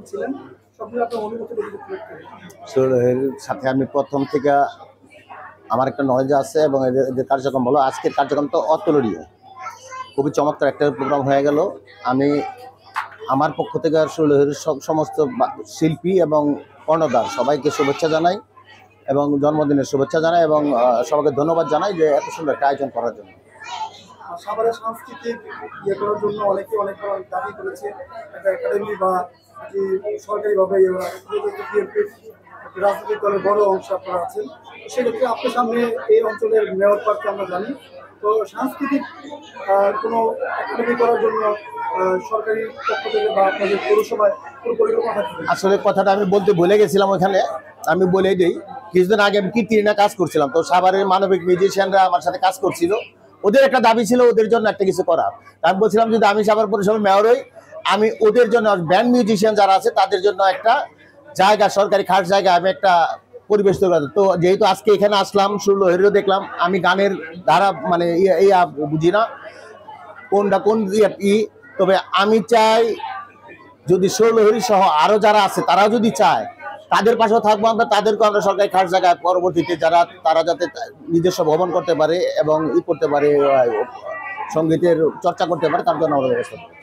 ছিলেন সবগুলো আপনার অনুভূতিটা যদি একটু ব্যক্ত করেন। এর সাথে আমি প্রথম থেকে আমার একটা নলেজ আছে এবং এদের কার্যক্রম হলো আজকের কার্যক্রম তো অতুলনীয়, খুবই চমৎকার একটা প্রোগ্রাম হয়ে গেল। আমি আমার পক্ষ থেকে সুরলহরীর সমস্ত শিল্পী এবং কর্ণধার সবাইকে শুভেচ্ছা জানাই এবং জন্মদিনের শুভেচ্ছা জানাই এবং সবাইকে ধন্যবাদ জানাই যে এত সুন্দর একটা আয়োজন করার জন্য। সাভারের সাংস্কৃতিক ইয়ে করার জন্য অনেকে অনেক দাবি করেছে একটা একাডেমি বা যে সরকারিভাবে রাজনৈতিক দলের বড় অংশ আপনারা আছেন, সেক্ষেত্রে আপনার সামনে এই অঞ্চলের মেয়র পার্ককে আমরা জানি, তো সাংস্কৃতিক কোনো একাডেমি করার জন্য সরকারি পক্ষ থেকে বা আপনাদের পৌরসভায় কোনো পরিকল্পনা থাকবে? আসলে কথাটা আমি বলতে ভুলে গেছিলাম ওখানে, আমি বলে দিই। কিছুদিন আগে আমি কীর্তিনা কাজ করছিলাম, তো সাভারের মানবিক মিউজিশিয়ানরা আমার সাথে কাজ করছিল, ওদের একটা দাবি ছিল ওদের জন্য একটা কিছু করার। আমি বলছিলাম যদি আমি সাভার পৌরসভার মেয়র হই, আমি ওদের জন্য ব্যান্ড মিউজিশিয়ান যারা আছে তাদের জন্য একটা জায়গা, সরকারি খাস জায়গা আমি একটা পরিবেশ তৈরি করতে। তো যেহেতু আজকে এখানে আসলাম, সুরলহরীও দেখলাম, আমি গানের ধারা মানে বুঝি না কোনটা কোন তবে আমি চাই যদি সুরলহরী সহ আরো যারা আছে তারাও যদি চায় তাদের পাশেও থাকবো আমরা, তাদেরকে আমরা সরকারি খাস জায়গায় পরবর্তীতে তারা যাতে নিজস্ব ভবন করতে পারে এবং করতে পারে, সঙ্গীতের চর্চা করতে পারে, তার জন্য আমরা ব্যবস্থা করবো।